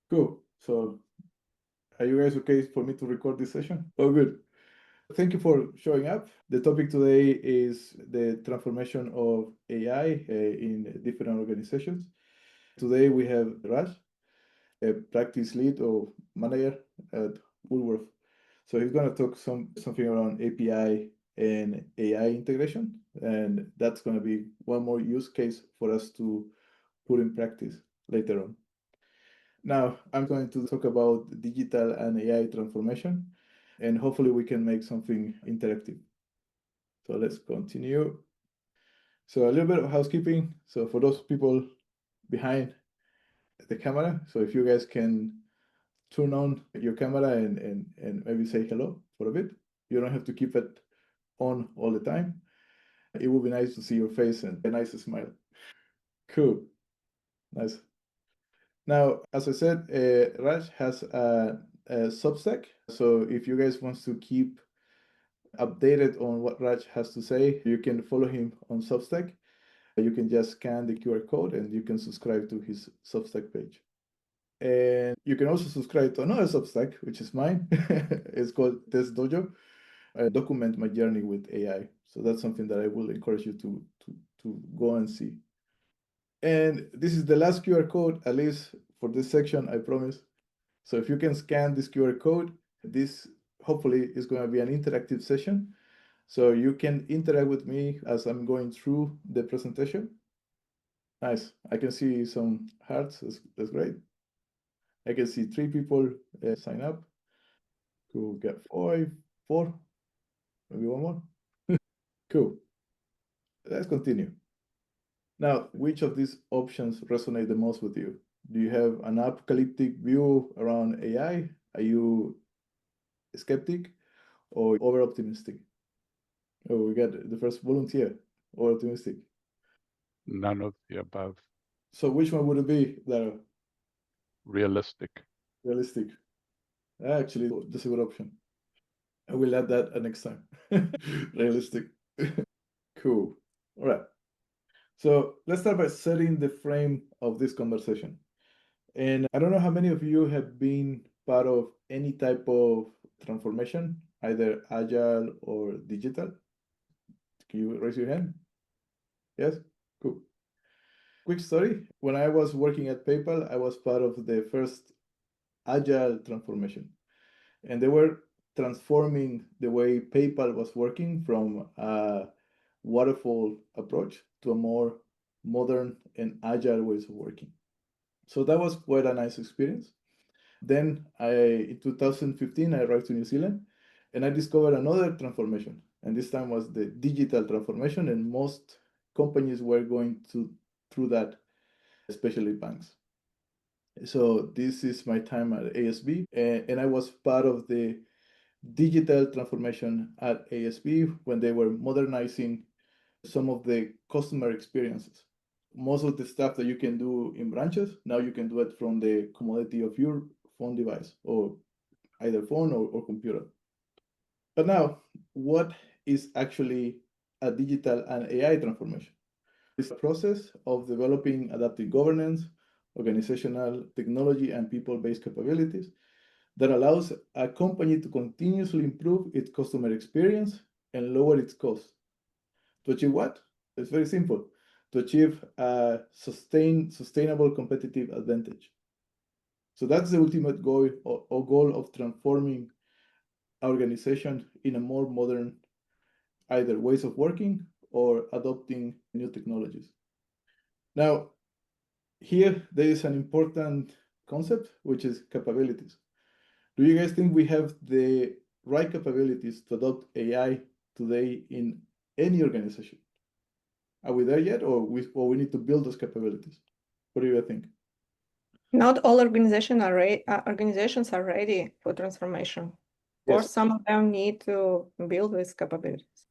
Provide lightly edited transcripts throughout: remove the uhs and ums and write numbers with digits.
Cool. So are you guys okay for me to record this session? Oh, good. Thank you for showing up. The topic today is the transformation of AI in different organizations. Today we have Raj, a practice lead or manager at Woolworth. So he's going to talk something around API and AI integration, and that's going to be one more use case for us to put in practice later on. Now, I'm going to talk about digital and AI transformation, and hopefully we can make something interactive. So let's continue. So a little bit of housekeeping. So for those people behind the camera, so if you guys can turn on your camera and maybe say hello for a bit. You don't have to keep it on all the time. It would be nice to see your face and a nice smile. Cool. Nice. Now, as I said, Raj has a Substack. So if you guys want to keep updated on what Raj has to say, you can follow him on Substack. You can just scan the QR code and you can subscribe to his Substack page. And you can also subscribe to another Substack, which is mine. It's called Test Dojo. I document my journey with AI. So that's something that I will encourage you to go and see. And this is the last QR code, at least for this section, I promise. So if you can scan this QR code, this hopefully is going to be an interactive session. So you can interact with me as I'm going through the presentation. Nice. I can see some hearts. That's great. I can see 3 people sign up. Cool. Get 5, 4, maybe one more. Cool. Let's continue. Now, which of these options resonate the most with you? Do you have an apocalyptic view around AI? Are you skeptic or over-optimistic? Oh, we got the first volunteer, over-optimistic. None of the above. So which one would it be, Dara? Realistic. Realistic. Actually, that's a good option. I will add that next time. Realistic. Cool. All right. So let's start by setting the frame of this conversation. And I don't know how many of you have been part of any type of transformation, either agile or digital. Can you raise your hand? Yes? Cool. Quick story. When I was working at PayPal, I was part of the first agile transformation. And they were transforming the way PayPal was working from a waterfall approach to a more modern and agile ways of working. So that was quite a nice experience. Then in 2015, I arrived to New Zealand and I discovered another transformation. And this time was the digital transformation, and most companies were going through that, especially banks. So this is my time at ASB, and I was part of the digital transformation at ASB when they were modernizing some of the customer experiences. Most of the stuff that you can do in branches, now you can do it from the commodity of your phone device, or either phone or computer. But now, what is actually a digital and AI transformation? It's a process of developing adaptive governance, organizational technology, and people-based capabilities that allows a company to continuously improve its customer experience and lower its costs. To achieve what? It's very simple. To achieve a sustainable competitive advantage. So that's the ultimate goal or goal of transforming our organization in a more modern either ways of working or adopting new technologies. Now, here there is an important concept, which is capabilities. Do you guys think we have the right capabilities to adopt AI today in any organization? Are we there yet, or we need to build those capabilities? What do you think? Not all organizations are ready for transformation. Or Yes, some of them need to build these capabilities.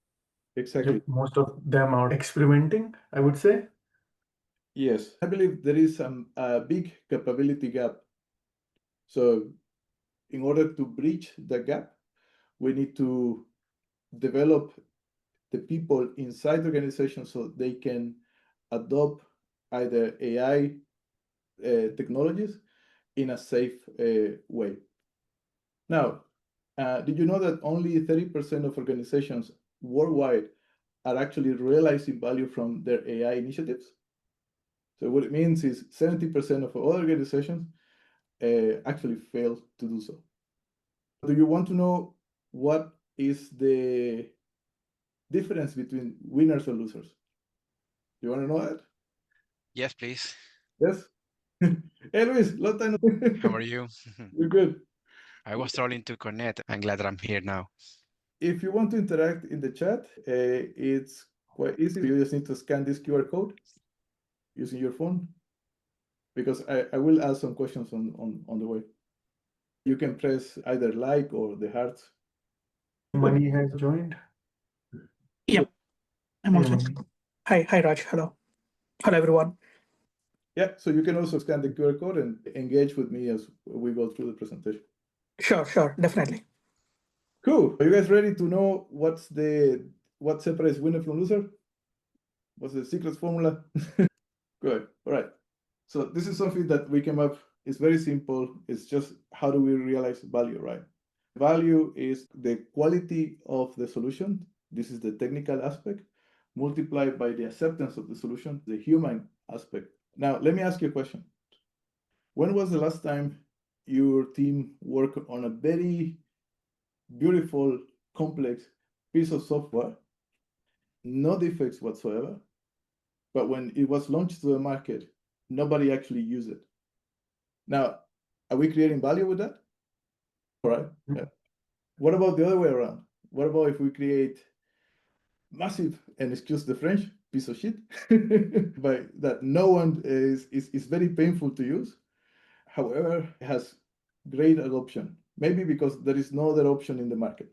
exactly. Most of them are experimenting, I would say. Yes, I believe there is a big capability gap. So in order to bridge the gap, we need to develop the people inside the organization so they can adopt either AI technologies in a safe way. Now, did you know that only 30% of organizations worldwide are actually realizing value from their AI initiatives? So what it means is 70% of all organizations actually fail to do so. Do you want to know what is the difference between winners and losers? You want to know that? Yes, please. Yes? Hey, Luis, long time. How are you? We're good. I was struggling to connect. I'm glad that I'm here now. If you want to interact in the chat, it's quite easy. You just need to scan this QR code using your phone, because I will ask some questions on the way. You can press either like or the heart. Money has joined. Yep, I'm Hey, also. Mani. Hi, Raj. Hello, everyone. Yeah, so you can also scan the QR code and engage with me as we go through the presentation. Sure, definitely. Cool. Are you guys ready to know what separates winner from loser? What's the secret formula? Good. All right. So this is something that we came up. It's very simple. It's just how do we realize value, right? Value is the quality of the solution. This is the technical aspect, multiplied by the acceptance of the solution, the human aspect. Now, let me ask you a question. When was the last time your team worked on a very beautiful, complex piece of software, no defects whatsoever, but when it was launched to the market, nobody actually used it? Now, are we creating value with that? All right. Yeah. What about the other way around? What about if we create massive, and excuse the French, piece of shit, but that no one is very painful to use, however, it has great adoption, maybe because there is no other option in the market,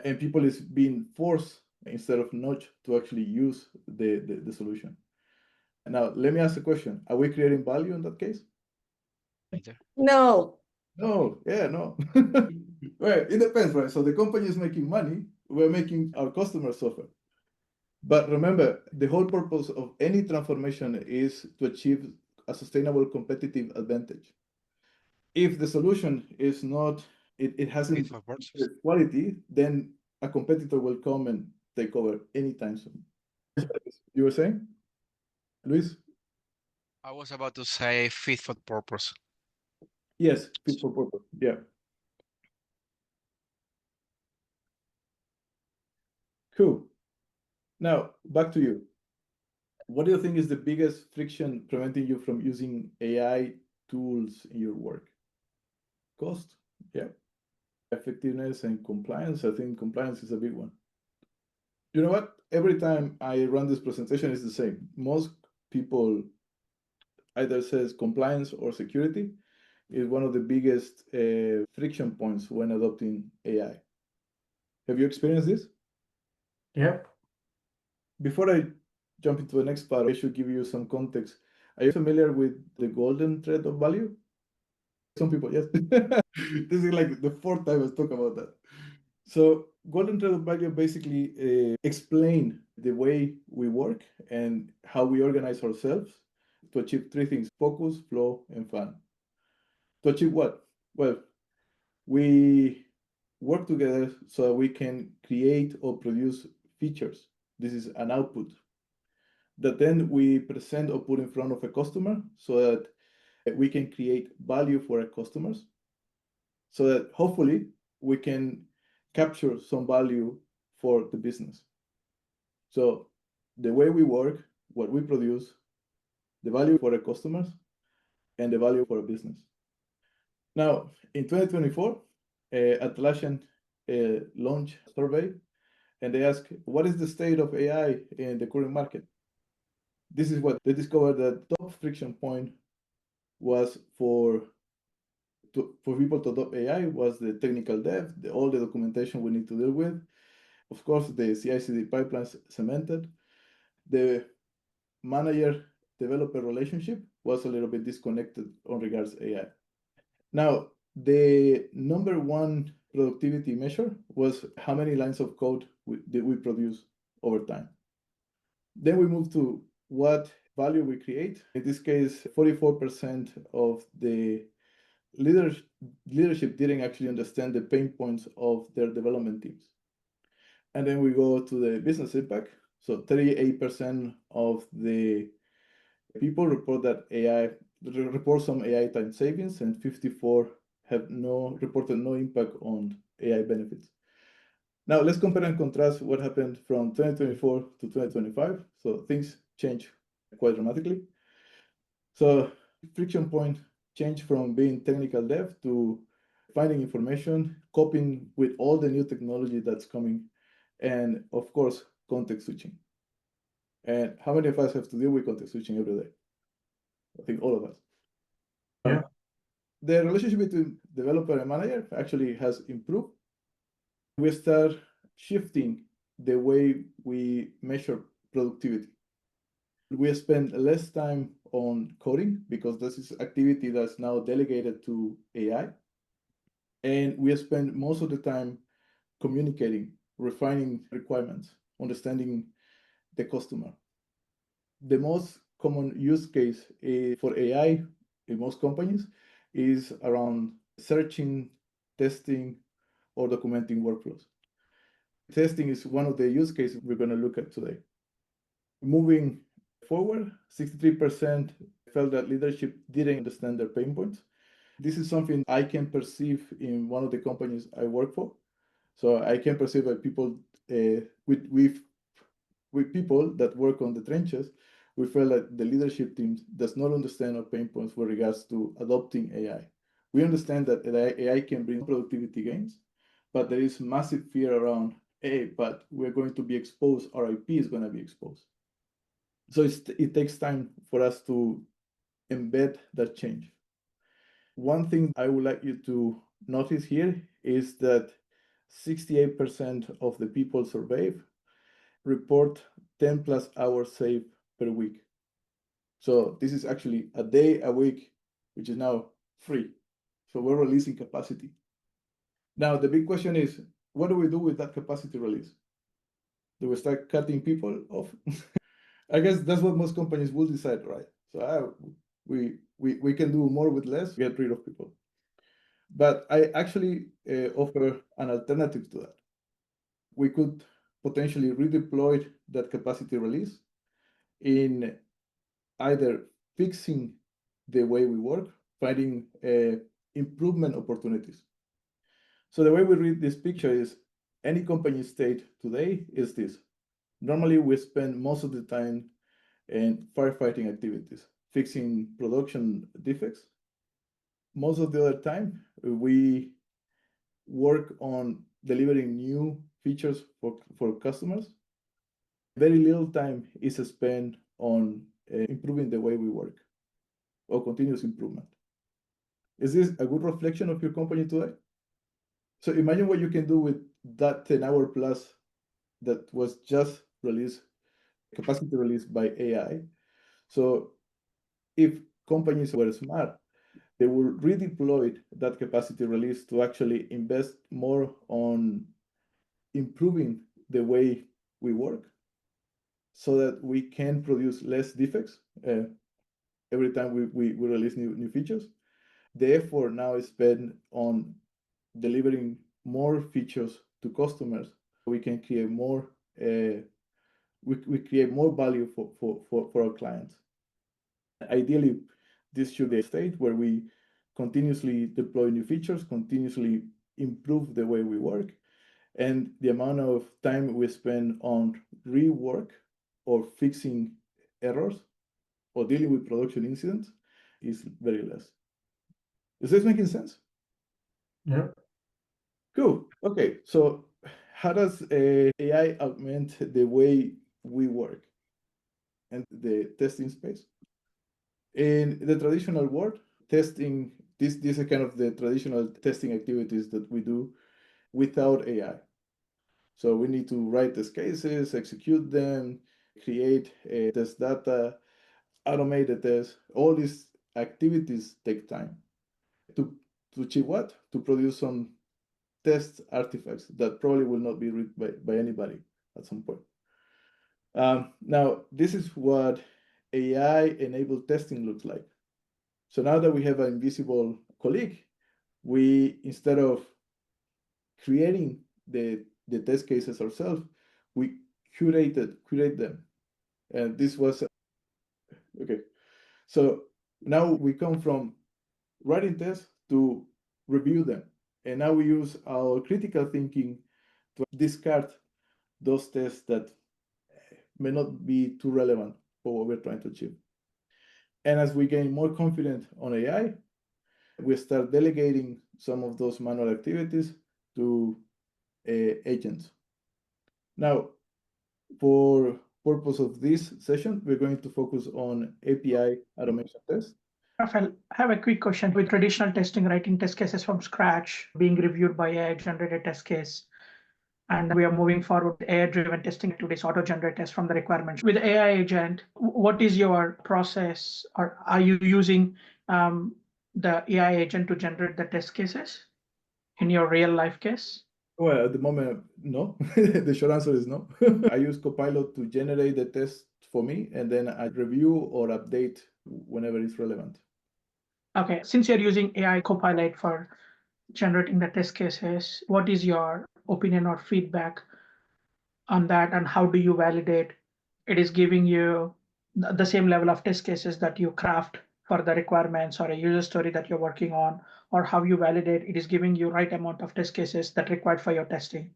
and people is being forced instead of not to actually use the solution. Now, let me ask the question: are we creating value in that case? Later. No. No, yeah, no. Right, it depends, right? So the company is making money, we're making our customers suffer. But remember, the whole purpose of any transformation is to achieve a sustainable competitive advantage. If the solution is not, it hasn't Fit for purpose. the quality, then a competitor will come and take over anytime soon. You were saying, Luis? I was about to say fit for purpose. Yes, fit for purpose. Yeah. Cool. Now, back to you. What do you think is the biggest friction preventing you from using AI tools in your work? Cost? Yeah. Effectiveness and compliance. I think compliance is a big one. You know what? Every time I run this presentation, it's the same. Most people either says compliance or security is one of the biggest friction points when adopting AI. Have you experienced this? Yep. Before I jump into the next part, I should give you some context. Are you familiar with the golden thread of value? Some people, yes. This is like the fourth time I talk about that. So golden thread of value basically explain the way we work and how we organize ourselves to achieve three things: focus, flow, and fun. To achieve what? Well, we work together so that we can create or produce features. This is an output that then we present or put in front of a customer so that we can create value for our customers, so that hopefully we can capture some value for the business. So the way we work, what we produce, the value for our customers, and the value for a business. Now, in 2024, Atlassian launched a survey, and they asked, what is the state of AI in the current market? This is what they discovered: that the top friction point was for people to adopt AI was the technical debt, all the documentation we need to deal with. Of course, the CI/CD pipelines cemented. The manager-developer relationship was a little bit disconnected on regards AI. Now, the number one productivity measure was how many lines of code did we produce over time. Then we move to what value we create. In this case, 44% of the leadership didn't actually understand the pain points of their development teams. And then we go to the business impact. So 38% of the people report some AI time savings, and 54 have reported no impact on AI benefits. Now let's compare and contrast what happened from 2024 to 2025. So things change quite dramatically. So friction point changed from being technical dev to finding information, coping with all the new technology that's coming, and of course, context switching. And how many of us have to deal with context switching every day? I think all of us. Yeah. The relationship between developer and manager actually has improved. We start shifting the way we measure productivity. We spend less time on coding because this is activity that's now delegated to AI. And we spend most of the time communicating, refining requirements, understanding the customer. The most common use case for AI in most companies is around searching, testing, or documenting workflows. Testing is one of the use cases we're going to look at today. Moving forward, 63% felt that leadership didn't understand their pain points. This is something I can perceive in one of the companies I work for. So I can perceive that people with people that work on the trenches, we feel that the leadership team does not understand our pain points with regards to adopting AI. We understand that AI can bring productivity gains, but there is massive fear around, hey, but we're going to be exposed, our IP is going to be exposed. So it takes time for us to embed that change. One thing I would like you to notice here is that 68% of the people surveyed report 10 plus hours saved per week. So this is actually a day a week, which is now free. So we're releasing capacity. Now, the big question is, what do we do with that capacity release? Do we start cutting people off? I guess that's what most companies will decide, right? So we can do more with less, get rid of people. But I actually offer an alternative to that. We could potentially redeploy that capacity release in either fixing the way we work, finding improvement opportunities. So the way we read this picture is any company state today is this. Normally, we spend most of the time in firefighting activities, fixing production defects. Most of the other time, we work on delivering new features for customers. Very little time is spent on improving the way we work or continuous improvement. Is this a good reflection of your company today? So imagine what you can do with that 10-hour plus that was just released, capacity released by AI. So if companies were smart, they will redeploy that capacity release to actually invest more on improving the way we work so that we can produce less defects every time we release new features. The effort now is spent on delivering more features to customers. We can create more, we create more value for our clients. Ideally, this should be a state where we continuously deploy new features, continuously improve the way we work, and the amount of time we spend on rework or fixing errors or dealing with production incidents is very less. Is this making sense? Yeah. Cool. Okay, so how does AI augment the way we work and the testing space? In the traditional world, testing, these are kind of the traditional testing activities that we do without AI. So we need to write test cases, execute them, create test data, automate the test. All these activities take time. To achieve what? To produce some test artifacts that probably will not be read by anybody at some point. Now, this is what AI-enabled testing looks like. So now that we have an invisible colleague, we, instead of creating the test cases ourselves, we curate them. And this was, okay. So now we come from writing tests to review them. And now we use our critical thinking to discard those tests that may not be too relevant for what we're trying to achieve. And as we gain more confident on AI, we start delegating some of those manual activities to agents. Now, for purpose of this session, we're going to focus on API automation tests. Rafael, I have a quick question. With traditional testing, writing test cases from scratch, being reviewed by AI-generated test case, and we are moving forward with AI-driven testing to this auto-generate test from the requirements. With AI agent, what is your process, or are you using the AI agent to generate the test cases in your real life case? Well, at the moment, no. The short answer is no. I use Copilot to generate the test for me, and then I review or update whenever it's relevant. Okay, since you're using AI Copilot for generating the test cases, what is your opinion or feedback on that, and how do you validate it is giving you the same level of test cases that you craft for the requirements or a user story that you're working on, or how you validate it is giving you right amount of test cases that required for your testing?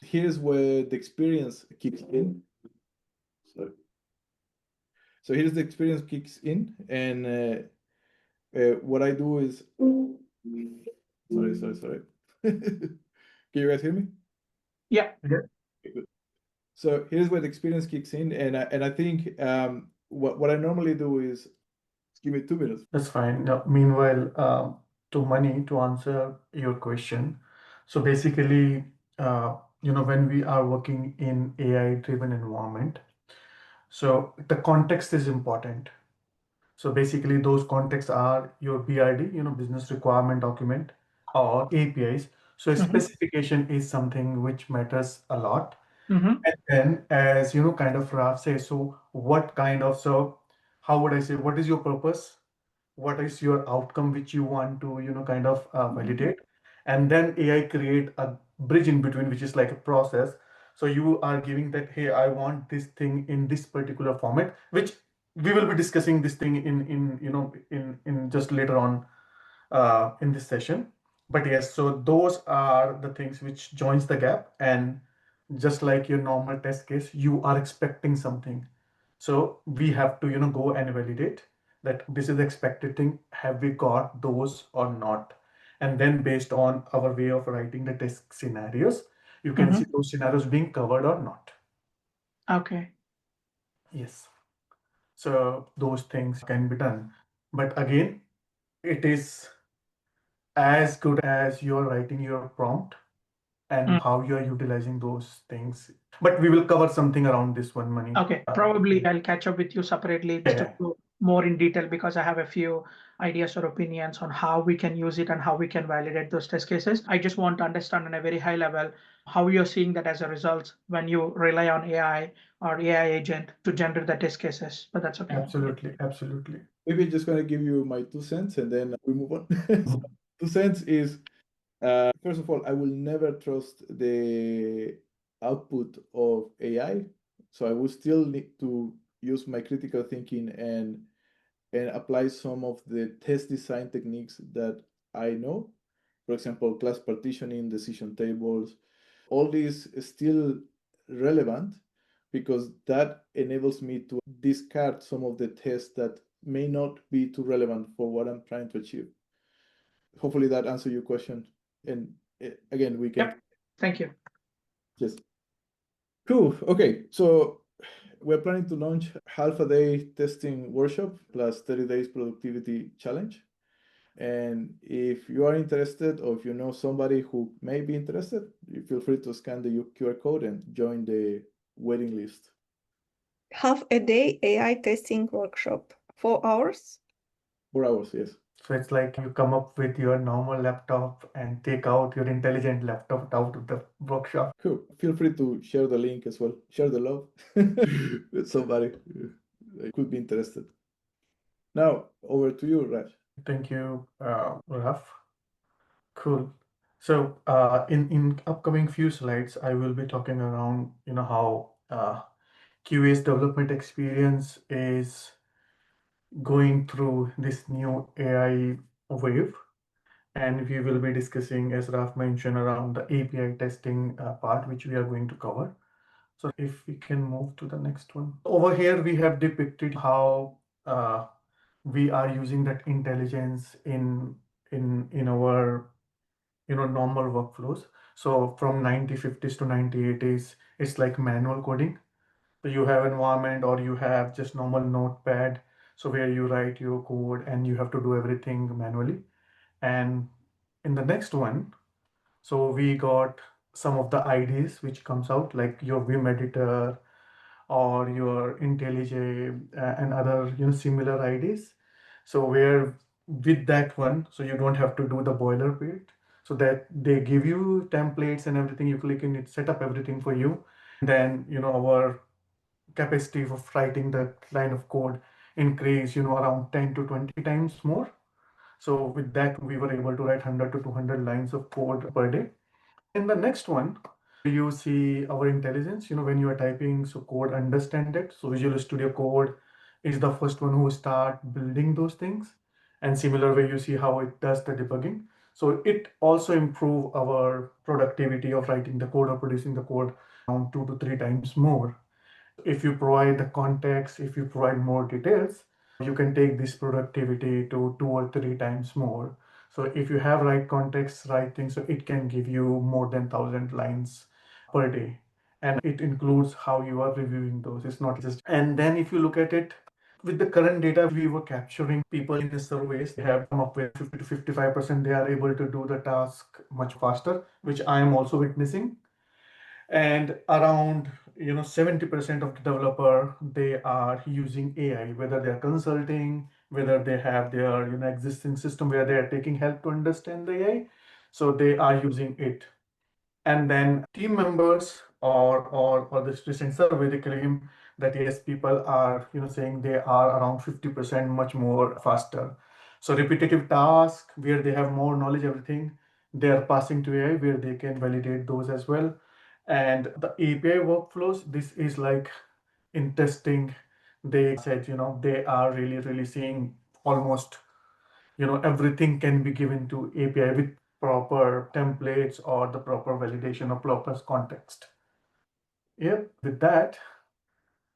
Here's where the experience kicks in. So here's the experience kicks in, and what I do is, sorry. Can you guys hear me? Yeah. Okay, good. So here's where the experience kicks in, and I think what I normally do is, give me 2 minutes. That's fine. Now, meanwhile, to Mani, to answer your question. So basically, when we are working in AI-driven environment, so the context is important. So basically, those contexts are your BRD, business requirement document, or APIs. So a Mhm. specification is something which matters a lot. Mhm. And then, as kind of Raf says, so what kind of, so how would I say, what is your purpose? What is your outcome which you want to, kind of validate? And then AI create a bridge in between, which is like a process. So you are giving that, hey, I want this thing in this particular format, which we will be discussing this thing in just later on in this session. But yes, so those are the things which joins the gap. And just like your normal test case, you are expecting something. So we have to, go and validate that this is the expected thing. Have we got those or not? And then based on our way of writing the test scenarios, you can see those scenarios being covered or not. Okay. Yes. So those things can be done. But again, it is as good as you're writing your prompt and how you're utilizing those things. But we will cover something around this one, Mani. Okay, probably I'll catch up with you separately just to go more in detail, because I have a few ideas or opinions on how we can use it and how we can validate those test cases. I just want to understand on a very high level how you're seeing that as a result when you rely on AI or AI agent to generate the test cases. But that's okay. Absolutely. Maybe just going to give you my 2 cents, and then we move on. So 2 cents is, first of all, I will never trust the output of AI. So I will still need to use my critical thinking and apply some of the test design techniques that I know. For example, class partitioning, decision tables. All these is still relevant because that enables me to discard some of the tests that may not be too relevant for what I'm trying to achieve. Hopefully that answers your question. And again, we can. Yep. Thank you. Yes. Cool. Okay. So we're planning to launch half a day testing workshop plus 30 days productivity challenge. And if you are interested, or if you know somebody who may be interested, you feel free to scan the QR code and join the waiting list. Half a day AI testing workshop, 4 hours. 4 hours, yes. So it's like you come up with your normal laptop and take out your intelligent laptop out of the workshop. Cool. Feel free to share the link as well. Share the love with somebody that could be interested. Now, over to you, Raj. Thank you, Raf. Cool. So in upcoming few slides, I will be talking around how QA's development experience is going through this new AI wave, and we will be discussing, as Raf mentioned, around the API testing part, which we are going to cover. So if we can move to the next one. Over here, we have depicted how we are using that intelligence in our normal workflows. So from 1950s to 1980s, it's like manual coding. So you have environment or you have just normal notepad. So where you write your code and you have to do everything manually. And in the next one, so we got some of the IDs which comes out like your Vim editor or your IntelliJ and other similar IDs. So where with that one, so you don't have to do the boilerplate. So that they give you templates and everything. You click in it, set up everything for you. And then our capacity of writing the line of code increase around 10 to 20 times more. So with that, we were able to write 100 to 200 lines of code per day. In the next one, you see our intelligence, when you are typing, so code understand it. So Visual Studio Code is the first one who start building those things. And similar way, you see how it does the debugging. So it also improve our productivity of writing the code or producing the code around 2 to 3 times more. If you provide the context, if you provide more details, you can take this productivity to 2 or 3 times more. So if you have right context, right things, so it can give you more than 1,000 lines per day. And it includes how you are reviewing those. It's not just, and then if you look at it, with the current data, we were capturing people in the surveys, they have come up with 50 to 55%, they are able to do the task much faster, which I am also witnessing. And around 70% of the developer, they are using AI, whether they are consulting, whether they have their existing system where they are taking help to understand the AI, so they are using it. And then team members or this recent survey, they claim that yes, people are saying they are around 50% much more faster. So repetitive task where they have more knowledge, everything they are passing to AI where they can validate those as well. And the API workflows, this is like in testing, they said they are really seeing almost everything can be given to API with proper templates or the proper validation or proper context. Yep, with that,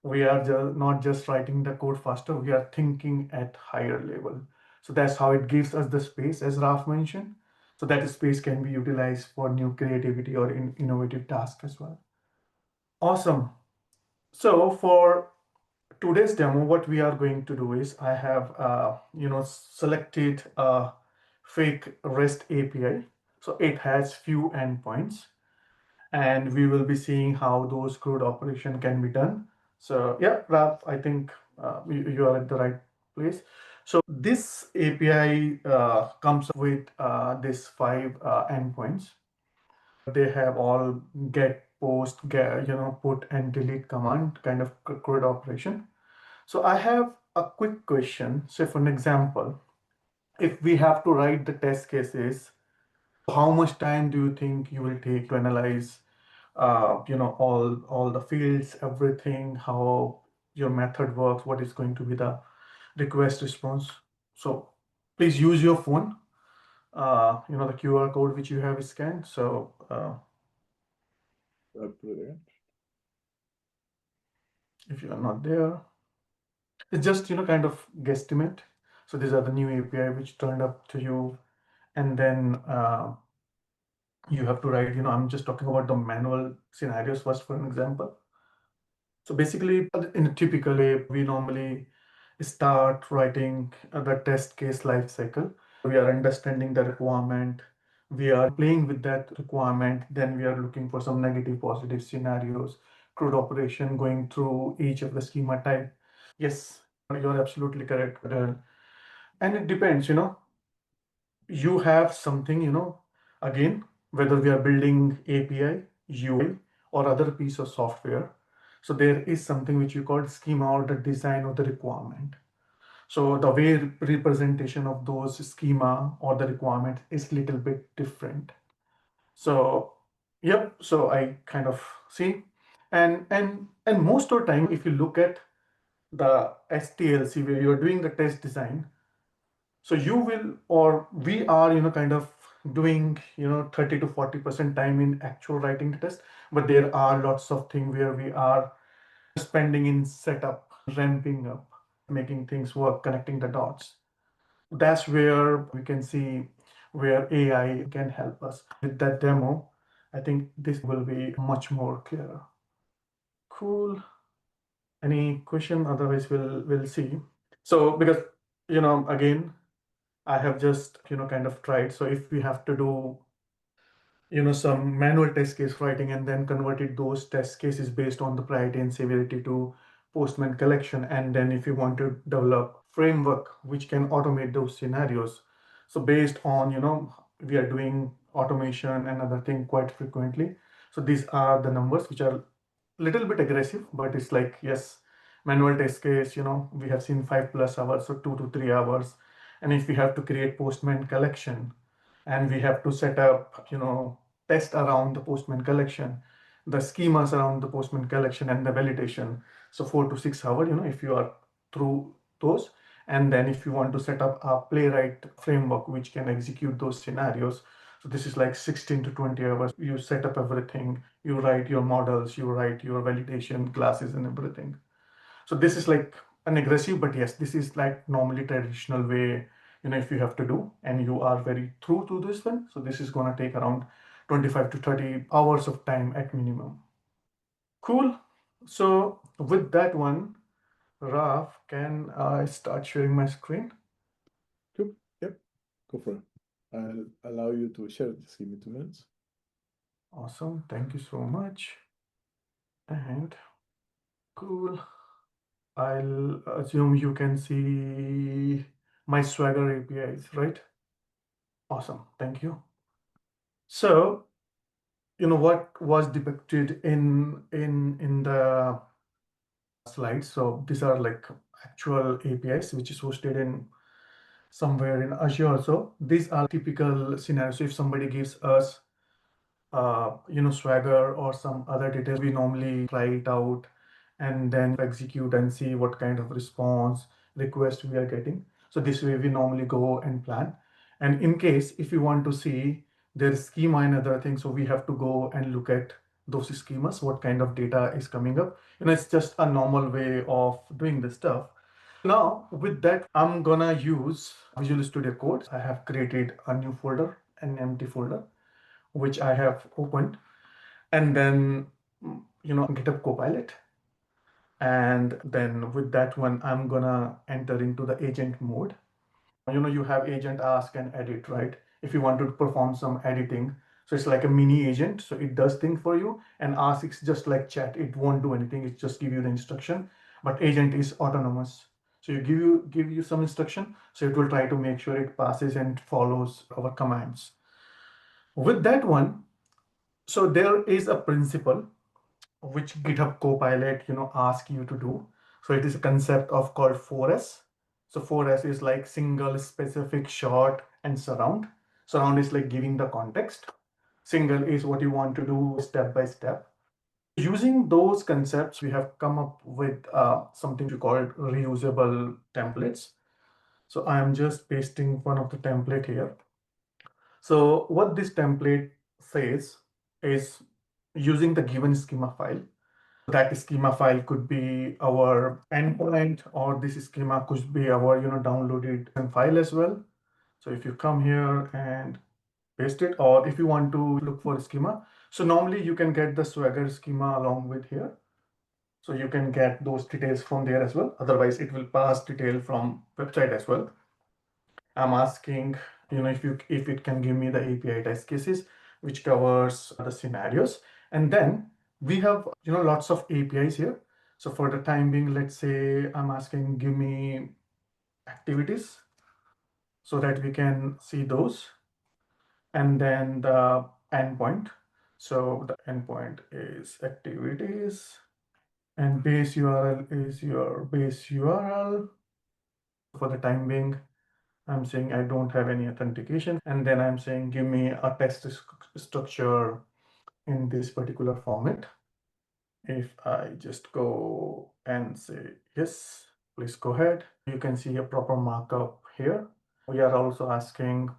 we are not just writing the code faster, we are thinking at higher level. So that's how it gives us the space, as Raf mentioned. So that space can be utilized for new creativity or innovative tasks as well. Awesome. So for today's demo, what we are going to do is I have selected a fake REST API. So it has few endpoints, and we will be seeing how those CRUD operation can be done. So yeah, Raf, I think you are at the right place. So this API comes with these 5 endpoints. They have all get, post, put and delete command kind of CRUD operation. So I have a quick question. So for an example, if we have to write the test cases, how much time do you think you will take to analyze, all the fields, everything, how your method works, what is going to be the request response? So please use your phone, the QR code which you have scanned. So Brilliant. if you are not there, it's just kind of guesstimate. So these are the new API which turned up to you, and then you have to write, I'm just talking about the manual scenarios first for an example. So basically, in a typical way, we normally start writing the test case lifecycle. We are understanding the requirement, we are playing with that requirement, then we are looking for some negative, positive scenarios, CRUD operation, going through each of the schema type. Yes, you're absolutely correct. And it depends, you have something, again, whether we are building API, UI, or other piece of software. So there is something which you call schema or the design of the requirement. So the way representation of those schema or the requirement is little bit different. So yep, so I kind of see, and most of the time, if you look at the STLC where you're doing the test design, so you will, or we are, kind of doing, 30 to 40% time in actual writing the test, but there are lots of things where we are spending in setup, ramping up, making things work, connecting the dots. That's where we can see where AI can help us. With that demo, I think this will be much more clearer. Cool. Any question? Otherwise, we'll see. So because again, I have just kind of tried. So if we have to do some manual test case writing and then converted those test cases based on the priority and severity to Postman collection, and then if you want to develop framework which can automate those scenarios, so based on we are doing automation and other thing quite frequently, so these are the numbers which are little bit aggressive, but it's like, yes, manual test case, we have seen 5+ hours, so 2 to 3 hours. And if we have to create Postman collection and we have to set up, test around the Postman collection, the schemas around the Postman collection and the validation. So 4 to 6 hours, if you are through those. And then if you want to set up a playwright framework which can execute those scenarios, so this is like 16 to 20 hours. You set up everything, you write your models, you write your validation classes and everything. So this is like an aggressive, but yes, this is like normally traditional way, if you have to do and you are very true to this one. So this is going to take around 25 to 30 hours of time at minimum. Cool. So with that one, Raf, can I start sharing my screen? Cool. Yep. Go for it. I'll allow you to share. Just give me 2 minutes. Awesome. Thank you so much. And cool. I'll assume you can see my Swagger APIs, right? Awesome. Thank you. So, what was depicted in the slides. So these are like actual APIs which is hosted in somewhere in Azure. So these are typical scenarios. So if somebody gives us Swagger or some other details, we normally try it out and then execute and see what kind of response request we are getting. So this way we normally go and plan. And in case if you want to see their schema and other things, so we have to go and look at those schemas, what kind of data is coming up. It's just a normal way of doing this stuff. Now with that, I'm gonna use Visual Studio Code. I have created a new folder, an empty folder, which I have opened, and then GitHub Copilot. And then with that one, I'm gonna enter into the agent mode. You have agent ask and edit, right? If you want to perform some editing, so it's like a mini agent. So it does things for you, and ask is just like chat. It won't do anything. It just give you the instruction. But agent is autonomous. So you give you some instruction. So it will try to make sure it passes and follows our commands. With that one, so there is a principle which GitHub Copilot, ask you to do. So it is a concept of called 4S. So 4S is like single, specific, short, and surround. Surround is like giving the context. Single is what you want to do step by step. Using those concepts, we have come up with something we call reusable templates. So I am just pasting one of the template here. So what this template says is using the given schema file. That schema file could be our endpoint, or this schema could be our downloaded file as well. So if you come here and paste it, or if you want to look for a schema, so normally you can get the Swagger schema along with here. So you can get those details from there as well. Otherwise, it will pass detail from website as well. I'm asking, if it can give me the API test cases, which covers the scenarios. And then we have, lots of APIs here. So for the time being, let's say I'm asking, give me activities so that we can see those. And then the endpoint. So the endpoint is activities, and base URL is your base URL. For the time being, I'm saying I don't have any authentication, and then I'm saying give me a test structure in this particular format. If I just go and say yes, please go ahead. You can see a proper markup here. We are also asking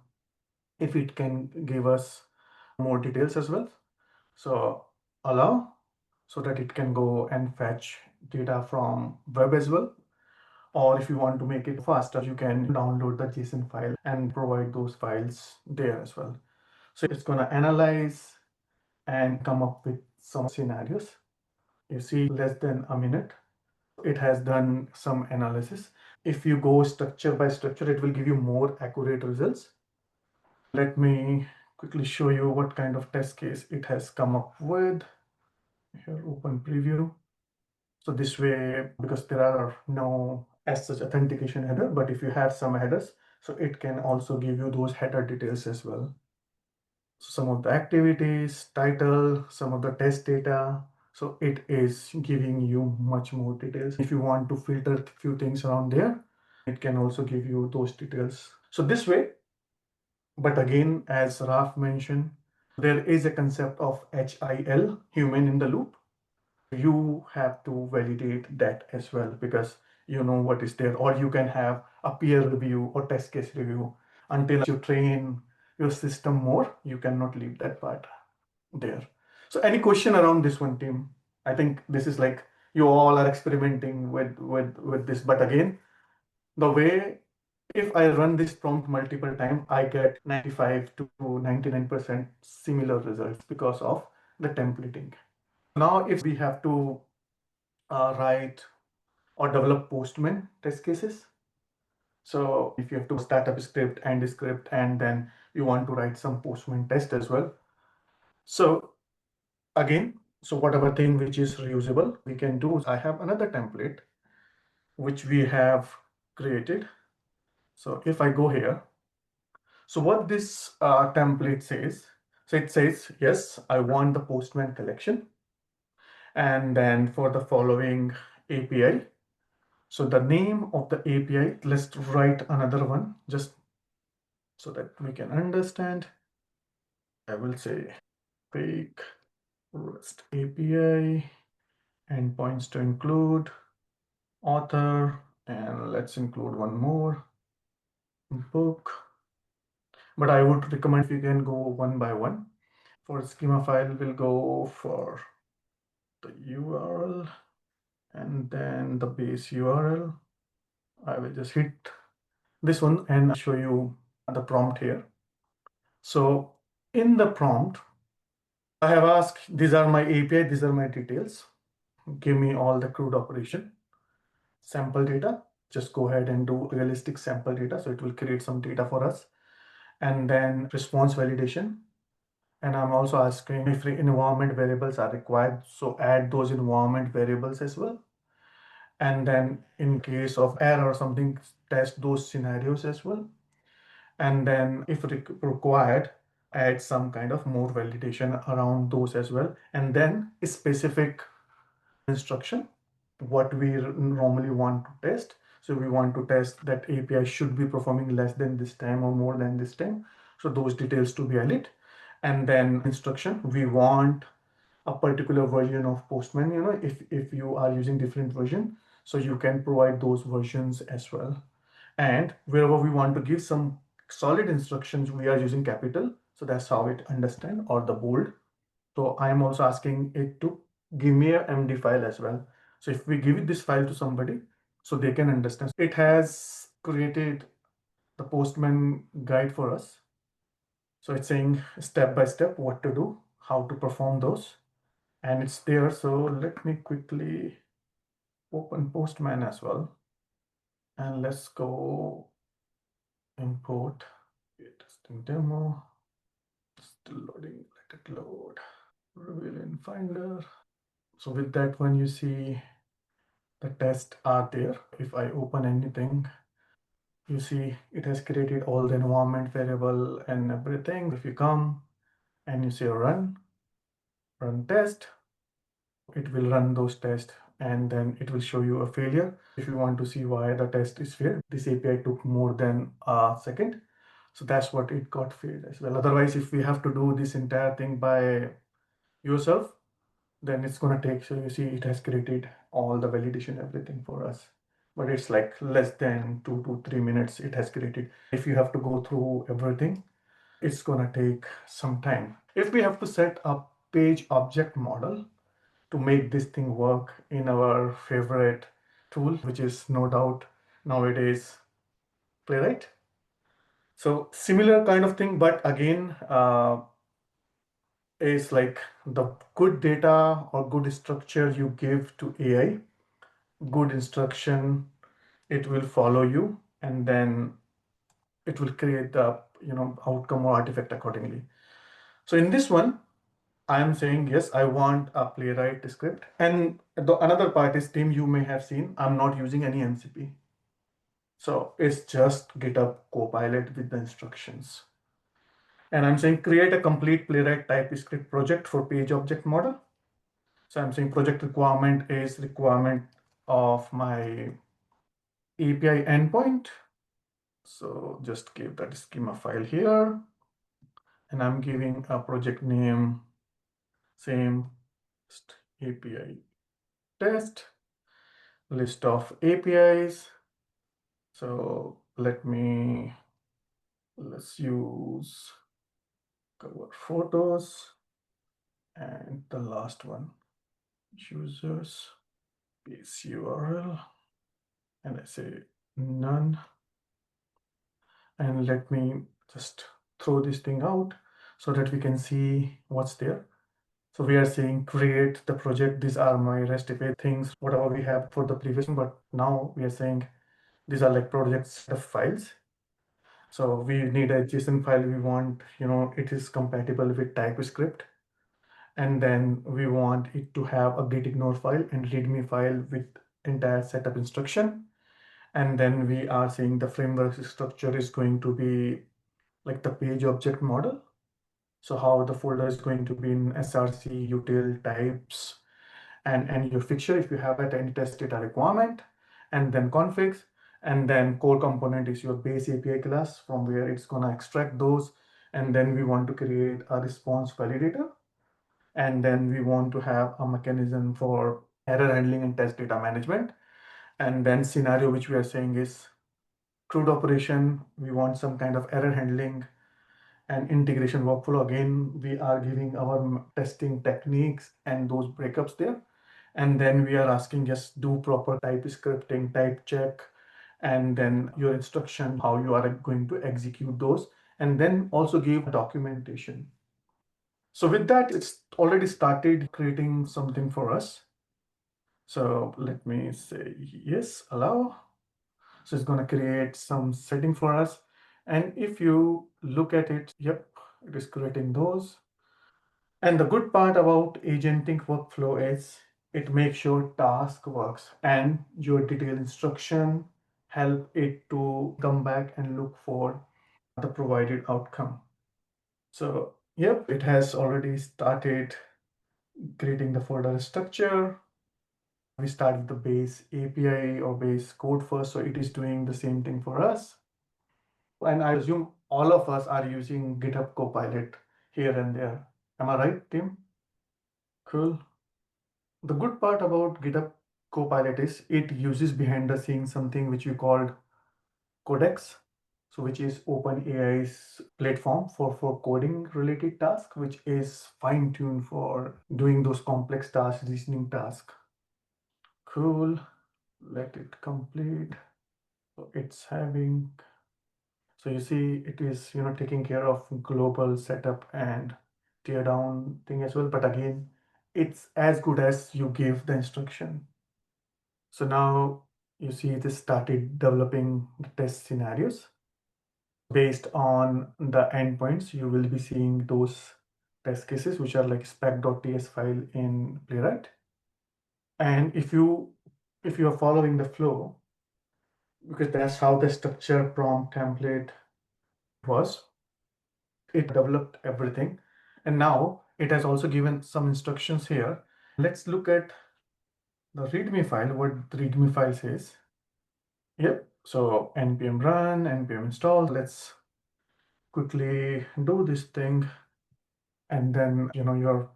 if it can give us more details as well. So allow, so that it can go and fetch data from web as well. Or if you want to make it faster, you can download the JSON file and provide those files there as well. So it's going to analyze and come up with some scenarios. You see, less than a minute, it has done some analysis. If you go structure by structure, it will give you more accurate results. Let me quickly show you what kind of test case it has come up with. Here, open preview. So this way, because there are no as such authentication header, but if you have some headers, so it can also give you those header details as well. So some of the activities, title, some of the test data. So it is giving you much more details. If you want to filter a few things around there, it can also give you those details. So this way, but again, as Raf mentioned, there is a concept of HIL, human in the loop. You have to validate that as well, because you know what is there, or you can have a peer review or test case review. Until you train your system more, you cannot leave that part there. So any question around this one, team? I think this is like you all are experimenting with this, but again, the way, if I run this prompt multiple times, I get 95 to 99% similar results because of the templating. Now, if we have to write or develop Postman test cases, so if you have to start up a script and then you want to write some Postman test as well. So again, so whatever thing which is reusable, we can do. I have another template which we have created. So if I go here, so what this template says, so it says, yes, I want the Postman collection. And then for the following API, so the name of the API, let's write another one just so that we can understand. I will say fake REST API, endpoints to include, author, and let's include one more, book. But I would recommend if you can go one by one. For schema file, we'll go for the URL and then the base URL. I will just hit this one and show you the prompt here. So in the prompt, I have asked, these are my API, these are my details. Give me all the CRUD operation. Sample data, just go ahead and do realistic sample data. So it will create some data for us. And then response validation. And I'm also asking if environment variables are required. So add those environment variables as well. And then in case of error or something, test those scenarios as well. And then if required, add some kind of more validation around those as well. And then a specific instruction, what we normally want to test. So we want to test that API should be performing less than this time or more than this time. So those details to be valid. And then instruction, we want a particular version of Postman, you know, if you are using different version, so you can provide those versions as well. And wherever we want to give some solid instructions, we are using capital. So that's how it understand, or the bold. So I am also asking it to give me a MD file as well. So if we give this file to somebody, so they can understand. It has created the Postman guide for us. So it's saying step by step what to do, how to perform those, and it's there. So let me quickly open Postman as well. And let's go import testing demo. Still loading, let it load. Reveal in Finder. So with that one, you see the tests are there. If I open anything, you see it has created all the environment variable and everything. If you come and you say run test, it will run those tests and then it will show you a failure. If you want to see why the test is failed, this API took more than a second. So that's what it got failed as well. Otherwise, if we have to do this entire thing by yourself, then it's gonna take, so you see it has created all the validation, everything for us. But it's like less than 2 to 3 minutes it has created. If you have to go through everything, it's gonna take some time. If we have to set up page object model to make this thing work in our favorite tool, which is no doubt nowadays Playwright. So similar kind of thing, but again, is like the good data or good structure you give to AI, good instruction, it will follow you, and then it will create the outcome or artifact accordingly. So in this one, I am saying, yes, I want a Playwright script. And another part is, Tim, you may have seen, I'm not using any MCP. So it's just GitHub Copilot with the instructions. And I'm saying create a complete Playwright TypeScript project for page object model. So I'm saying project requirement is requirement of my API endpoint. So just give that schema file here. And I'm giving a project name, same API test, list of APIs. So let's use cover photos and the last one, users, base URL, and I say none. And let me just throw this thing out so that we can see what's there. So we are saying create the project. These are my REST API things, whatever we have for the previous one, but now we are saying these are like projects of files. So we need a JSON file. We want, it is compatible with TypeScript. And then we want it to have a gitignore file and readme file with entire setup instruction. And then we are saying the framework structure is going to be like the page object model. So how the folder is going to be in src, util, types, and your fixture if you have it, any test data requirement, and then configs, and then core component is your base API class from where it's gonna extract those, and then we want to create a response validator, and then we want to have a mechanism for error handling and test data management, and then scenario which we are saying is CRUD operation. We want some kind of error handling and integration workflow. Again, we are giving our testing techniques and those breakups there. And then we are asking, just do proper type scripting, type check, and then your instruction, how you are going to execute those, and then also give documentation. So with that, it's already started creating something for us. So let me say yes, allow. So it's going to create some setting for us. And if you look at it, yep, it is creating those. And the good part about agentic workflow is it makes your task works and your detailed instruction help it to come back and look for the provided outcome. So yep, it has already started creating the folder structure. We start with the base API or base code first, so it is doing the same thing for us. And I assume all of us are using GitHub Copilot here and there. Am I right, Tim? Cool. The good part about GitHub Copilot is it uses behind the scenes something which we called Codex, so which is OpenAI's platform for coding related tasks, which is fine-tuned for doing those complex tasks, reasoning tasks. Cool. Let it complete. So it's having, so you see it is taking care of global setup and tear down thing as well, but again it's as good as you give the instruction. So now you see this started developing the test scenarios based on the endpoints. You will be seeing those test cases which are like spec.ts file in Playwright. And if you are following the flow, because that's how the structure prompt template was, it developed everything. And now it has also given some instructions here. Let's look at the README file, what the README file says. Yep. So npm run, npm install. Let's quickly do this thing, and then you're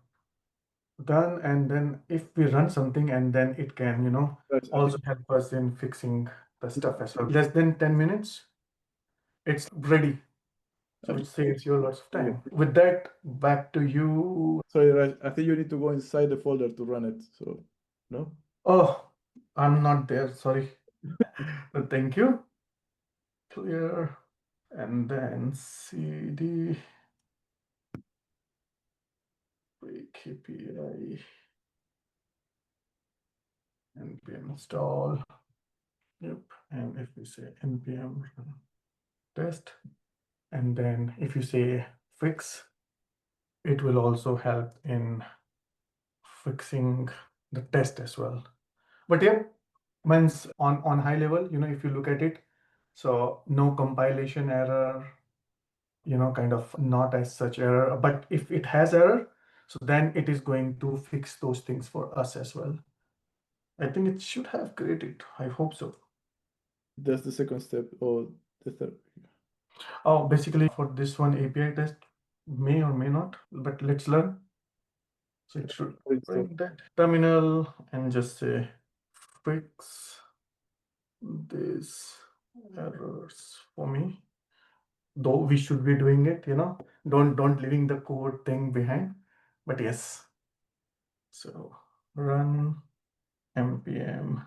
done. And then if we run something, and then it can Guys, I also help us in fixing the stuff as well. Less than 10 minutes, it's ready. So it saves you lots of time. With that, back to you. Sorry, Raj, I think you need to go inside the folder to run it. So, no? Oh, I'm not there. Sorry. But thank you. Clear. And then cd API npm install. Yep. And if we say npm run test, and then if you say fix, it will also help in fixing the test as well. But yeah, means on high level, if you look at it, so no compilation error, kind of not as such error. But if it has error, so then it is going to fix those things for us as well. I think it should have created. I hope so. That's the second step or the third. Oh, basically for this one API test may or may not, but let's learn. So it should bring that terminal and just say fix these errors for me. Though we should be doing it, don't leaving the code thing behind. But yes. So run npm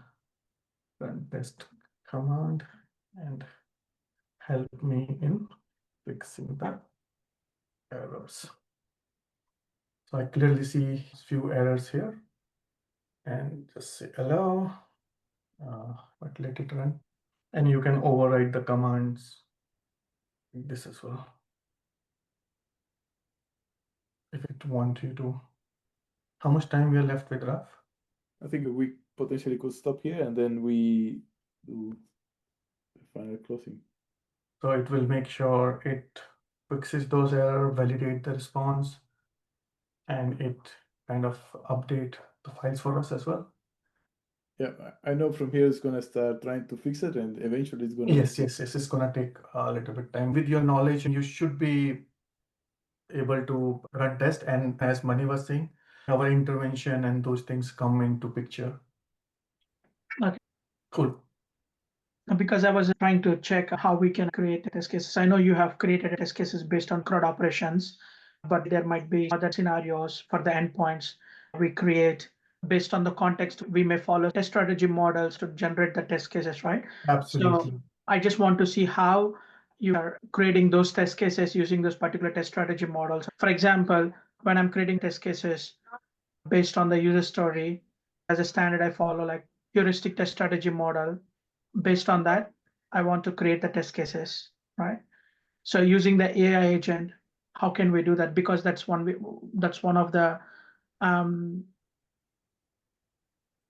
run test command and help me in fixing the errors. So I clearly see a few errors here, and just say allow, but let it run. And you can override the commands like this as well, if it wants you to. How much time we are left with, Raf? I think we potentially could stop here and then we do the final closing. So it will make sure it fixes those errors, validate the response, and it kind of update the files for us as well. Yeah, I know from here it's gonna start trying to fix it and eventually it's gonna. Yes, it's gonna take a little bit time. With your knowledge, you should be able to run test, and as Mani was saying, our intervention and those things come into picture. Okay. Cool. Because I was trying to check how we can create test cases. I know you have created test cases based on CRUD operations, but there might be other scenarios for the endpoints we create based on the context. We may follow test strategy models to generate the test cases, right? Absolutely. So I just want to see how you are creating those test cases using those particular test strategy models. For example, when I'm creating test cases based on the user story, as a standard, I follow like heuristic test strategy model. Based on that, I want to create the test cases, right? So using the AI agent, how can we do that? Because that's one of the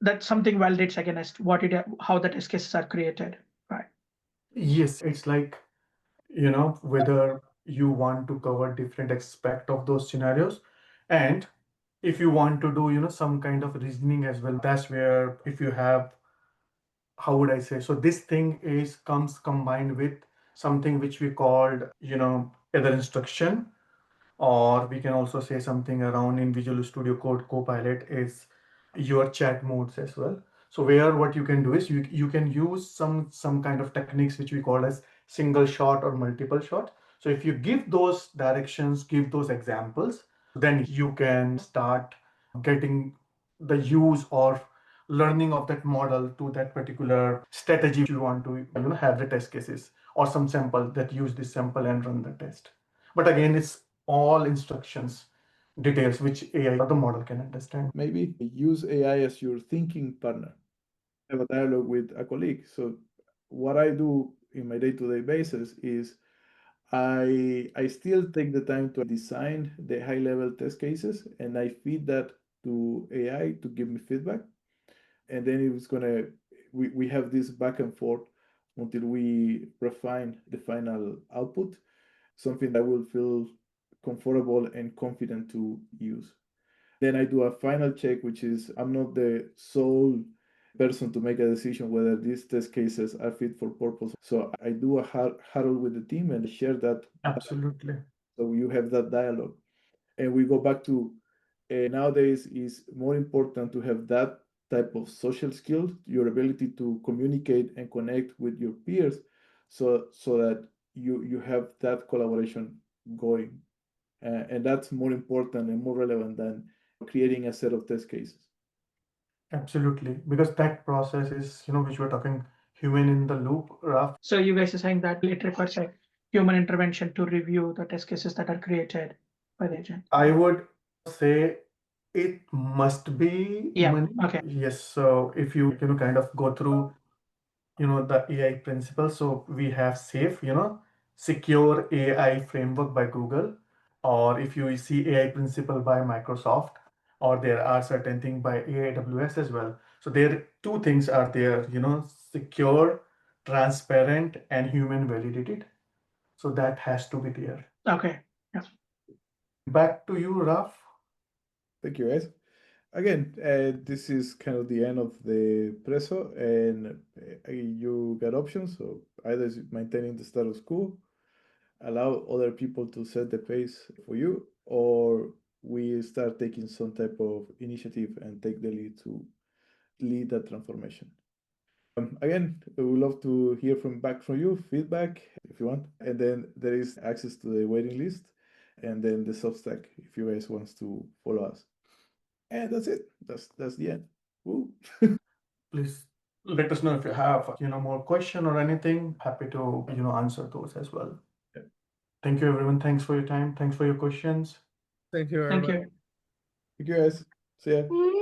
that's something validates against how the test cases are created, right? Yes, it's like, whether you want to cover different aspect of those scenarios, and if you want to do, some kind of reasoning as well, that's where if you have, how would I say, so this thing comes combined with something which we called, either instruction, or we can also say something around in Visual Studio Code Copilot is your chat modes as well. So where what you can do is you can use some kind of techniques which we call as single shot or multiple shot. So if you give those directions, give those examples, then you can start getting the use or learning of that model to that particular strategy you want to have the test cases, or some sample that use this sample and run the test. But again, it's all instructions, details which AI or the model can understand. Maybe use AI as your thinking partner. Have a dialogue with a colleague. So what I do in my day-to-day basis is I still take the time to design the high-level test cases and I feed that to AI to give me feedback. And then we have this back and forth until we refine the final output, something that will feel comfortable and confident to use. Then I do a final check, which is I'm not the sole person to make a decision whether these test cases are fit for purpose. So I do a huddle with the team and share that. Absolutely. So you have that dialogue. And we go back to nowadays is more important to have that type of social skills, your ability to communicate and connect with your peers, so that you have that collaboration going. And that's more important and more relevant than creating a set of test cases. Absolutely. Because that process is, which we're talking human in the loop, Raf. So you guys are saying that it requires a human intervention to review the test cases that are created by the agent. I would say it must be Yeah, human. okay. Yes. So if you, kind of go through, the AI principles. So we have SAFE, secure AI framework by Google, or if you see AI principle by Microsoft, or there are certain things by AWS as well. So there two things are there, secure, transparent, and human validated. So that has to be there. Okay. Back to you, Raf. Thank you, guys. Again, this is kind of the end of the preso, and you got options. So either is maintaining the status quo, allow other people to set the pace for you, or we start taking some type of initiative and take the lead to lead that transformation. Again, we would love to hear back from you, feedback if you want. And then there is access to the waiting list and then the Substack if you guys want to follow us. And that's it. That's the end. Woo. Please let us know if you have, more question or anything. Happy to, answer those as well. Yeah. Thank you, everyone. Thanks for your time. Thanks for your questions. Thank you, Thank everybody. you. Thank you guys. See ya.